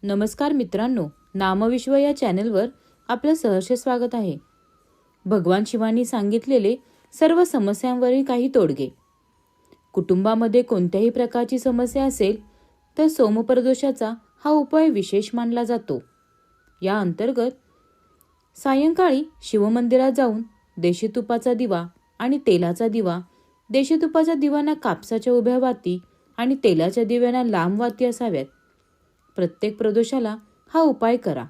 नमस्कार मित्रांनो, नामविश्व या चॅनलवर आपलं सहर्ष स्वागत आहे. भगवान शिवांनी सांगितलेले सर्व समस्यांवरील काही तोडगे. कुटुंबामध्ये कोणत्याही प्रकारची समस्या असेल तर सोमप्रदोषाचा हा उपाय विशेष मानला जातो. या अंतर्गत सायंकाळी शिवमंदिरात जाऊन देशी तुपाचा दिवा आणि तेलाचा दिवा, देशी तुपाच्या दिव्यांना कापसाच्या उभ्या वाती आणि तेलाच्या दिव्यांना लांब वाती असाव्यात. प्रत्येक प्रदोषाला हा उपाय करा.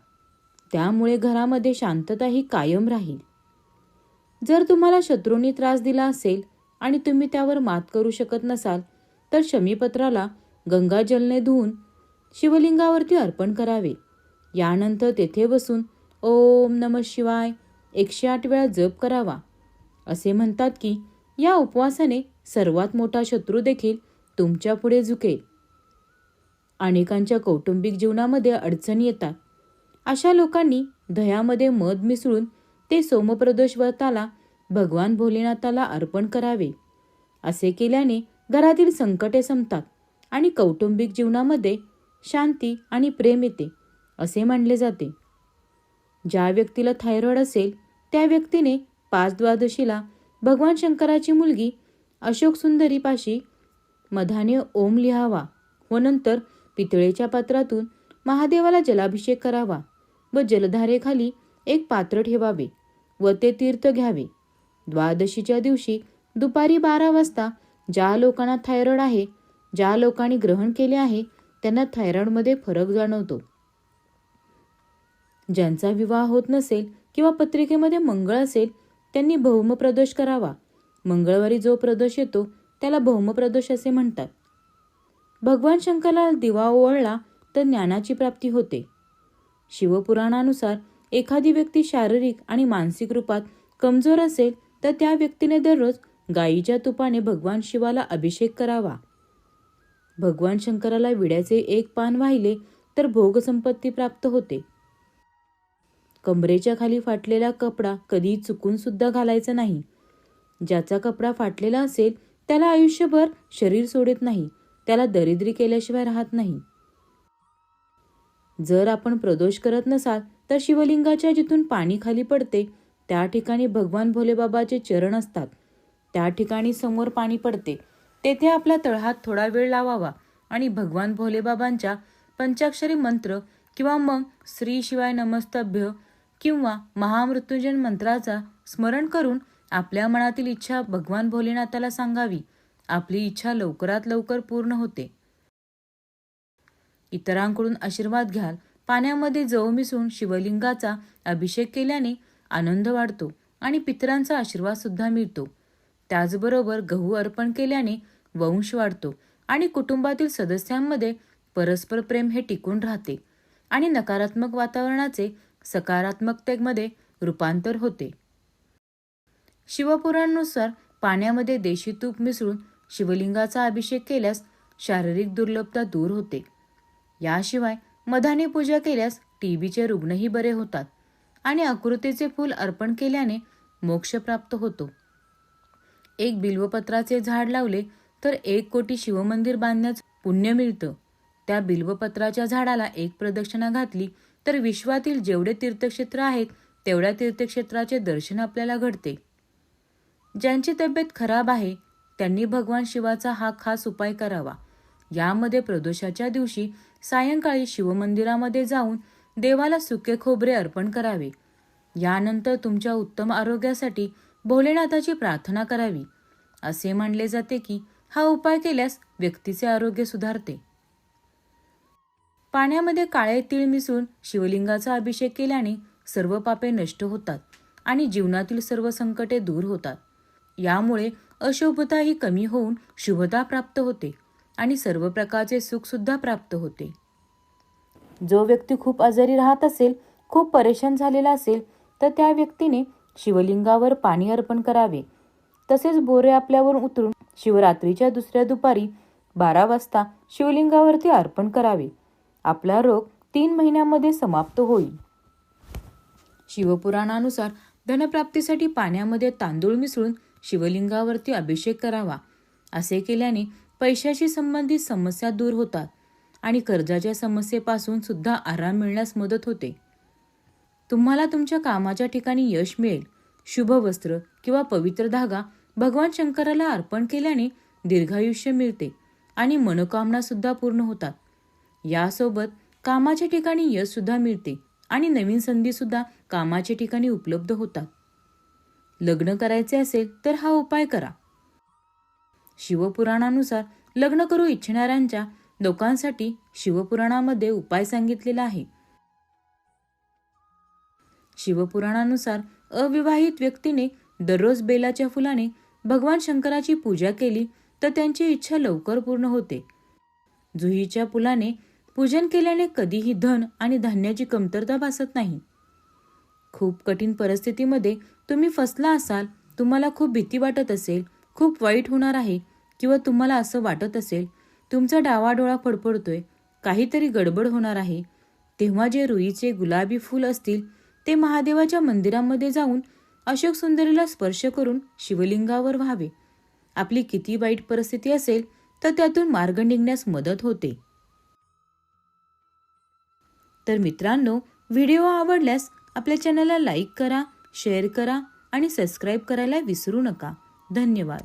त्यामुळे घरामध्ये शांतता ही कायम राहील. जर तुम्हाला शत्रूंनी त्रास दिला असेल आणि तुम्ही त्यावर मात करू शकत नसाल तर शमीपत्राला गंगाजलने धुवून शिवलिंगावरती अर्पण करावे. यानंतर तेथे बसून ओम नमः शिवाय 108 वेळा जप करावा. असे म्हणतात की या उपवासाने सर्वात मोठा शत्रू देखील तुमच्या पुढे झुकेल. अनेकांच्या कौटुंबिक जीवनामध्ये अडचणी येतात. अशा लोकांनी दह्यामध्ये मध मिसळून ते सोमप्रदोष व्रताला भगवान भोलेनाथाला अर्पण करावे. असे केल्याने घरातील संकटे संपतात आणि कौटुंबिक जीवनामध्ये शांती आणि प्रेम येते असे मानले जाते. ज्या व्यक्तीला थायरॉइड असेल त्या व्यक्तीने 5/12 भगवान शंकराची मुलगी अशोक सुंदरीपाशी मधाने ओम लिहावा व नंतर पितळेच्या पात्रातून महादेवाला जलाभिषेक करावा व जलधारेखाली एक पात्र ठेवावे व ते तीर्थ घ्यावे. द्वादशीच्या दिवशी दुपारी 12 वाजता ज्या लोकांना थायरॉइड आहे, ज्या लोकांनी ग्रहण केले आहे त्यांना थायरॉइडमध्ये फरक जाणवतो. ज्यांचा विवाह होत नसेल किंवा पत्रिकेमध्ये मंगळ असेल त्यांनी भौमप्रदोष करावा. मंगळवारी जो प्रदोष येतो त्याला भौमप्रदोष असे म्हणतात. भगवान शंकराला दिवा ओवाळला तर ज्ञानाची प्राप्ती होते. शिवपुराणानुसार एखादी व्यक्ती शारीरिक आणि मानसिक रूपात कमजोर असेल तर त्या व्यक्तीने दररोज गायीच्या तुपाने भगवान शिवाला अभिषेक करावा. भगवान शंकराला विड्याचे एक पान वाहिले तर भोगसंपत्ती प्राप्त होते. कमरेच्या खाली फाटलेला कपडा कधी चुकून सुद्धा घालायचा नाही. ज्याचा कपडा फाटलेला असेल त्याला आयुष्यभर शरीर सोडत नाही, त्याला दरिद्री केल्याशिवाय राहत नाही. जर आपण प्रदोष करत नसाल तर शिवलिंगाच्या जिथून पाणी खाली पडते त्या ठिकाणी भगवान भोलेबाबाचे चरण असतात. त्या ठिकाणी समोर पाणी पडते तेथे आपला तळहात थोडा वेळ लावावा आणि भगवान भोलेबाबांच्या पंचाक्षरी मंत्र किंवा मग श्री शिवाय नमस्तभ्य किंवा महामृत्युंजय मंत्राचा स्मरण करून आपल्या मनातील इच्छा भगवान भोलेनाथाला सांगावी. आपली इच्छा लवकरात लवकर पूर्ण होते. इतरांकडून आशीर्वाद घ्याल. पाण्यामध्ये जव मिसळून शिवलिंगाचा अभिषेक केल्याने आनंद वाढतो आणि पितरांचा आशीर्वाद सुद्धा मिळतो. त्याचबरोबर गहू अर्पण केल्याने वंश वाढतो आणि कुटुंबातील सदस्यांमध्ये परस्पर प्रेम हे टिकून राहते आणि नकारात्मक वातावरणाचे सकारात्मकतेमध्ये रूपांतर होते. शिवपुराणानुसार पाण्यामध्ये देशी तूप मिसळून शिवलिंगाचा अभिषेक केल्यास शारीरिक दुर्लभता दूर होते. याशिवाय मधाने पूजा केल्यास टीबीचे रुग्णही बरे होतात आणि आकृतीचे फूल अर्पण केल्याने मोक्ष प्राप्त होतो. एक बिल्वपत्राचे झाड लावले तर 1 कोटी शिवमंदिर बांधण्याचं पुण्य मिळतं. त्या बिल्वपत्राच्या झाडाला 1 प्रदक्षिणा घातली तर विश्वातील जेवढे तीर्थक्षेत्र आहेत तेवढ्या तीर्थक्षेत्राचे दर्शन आपल्याला घडते. ज्यांची तब्येत खराब आहे त्यांनी भगवान शिवाचा हा खास उपाय करावा. यामध्ये प्रदोषाच्या दिवशी सायंकाळी शिवमंदिरामध्ये जाऊन देवाला सुके खोबरे अर्पण करावे. यानंतर तुमच्या उत्तम आरोग्यासाठी भोलेनाथाची प्रार्थना करावी. असे मानले जाते की हा उपाय केल्यास व्यक्तीचे आरोग्य सुधारते. पाण्यामध्ये काळे तीळ मिसळून शिवलिंगाचा अभिषेक केल्याने सर्व पापे नष्ट होतात आणि जीवनातील सर्व संकटे दूर होतात. यामुळे अशुभता ही कमी होऊन शुभता प्राप्त होते आणि सर्व प्रकारचे सुख सुद्धा प्राप्त होते. जो व्यक्ती खूप आजारी राहत असेल, खूप परेशान झालेला असेल तर त्या व्यक्तीने शिवलिंगावर पाणी अर्पण करावे. तसेच बोरे आपल्यावर उतरून शिवरात्रीच्या दुसऱ्या दुपारी 12 वाजता शिवलिंगावरती अर्पण करावे. आपला रोग 3 महिन्यामध्ये समाप्त होईल. शिवपुराणानुसार धनप्राप्तीसाठी पाण्यामध्ये तांदूळ मिसळून शिवलिंगावरती अभिषेक करावा. असे केल्याने पैशाशी संबंधित समस्या दूर होतात आणि कर्जाच्या समस्येपासून सुद्धा आराम मिळण्यास मदत होते. तुम्हाला तुमच्या कामाच्या ठिकाणी यश मिळेल. शुभ वस्त्र किंवा पवित्र धागा भगवान शंकराला अर्पण केल्याने दीर्घायुष्य मिळते आणि मनोकामना सुद्धा पूर्ण होतात. यासोबत कामाच्या ठिकाणी यश सुद्धा मिळते आणि नवीन संधी सुद्धा कामाच्या ठिकाणी उपलब्ध होतात. लग्न करायचे असेल तर हा उपाय करा. शिवपुराणानुसार लग्न करू इच्छिणाऱ्यांच्या लोकांसाठी शिवपुराणामध्ये उपाय सांगितलेला आहे. शिवपुराणानुसार अविवाहित व्यक्तीने दररोज बेलाच्या फुलाने भगवान शंकराची पूजा केली तर त्यांची इच्छा लवकर पूर्ण होते. जुहीच्या फुलाने पूजन केल्याने कधीही धन आणि धान्याची कमतरता भासत नाही. खूप कठीण परिस्थितीमध्ये तुम्ही फसला असाल, तुम्हाला खूप भीती वाटत असेल, खूप वाईट होणार आहे किंवा तुम्हाला असं वाटत असेल तुमचा डावा डोळा फडफडतोय, काहीतरी गडबड होणार आहे, तेव्हा जे रुईचे गुलाबी फूल असतील ते महादेवाच्या मंदिरामध्ये जाऊन अशोक सुंदरीला स्पर्श करून शिवलिंगावर व्हावे. आपली किती वाईट परिस्थिती असेल तर त्यातून मार्ग निघण्यास मदत होते. तर मित्रांनो, व्हिडिओ आवडल्यास आपल्या चॅनलला लाईक करा, शेअर करा आणि सबस्क्राईब करायला विसरू नका. धन्यवाद.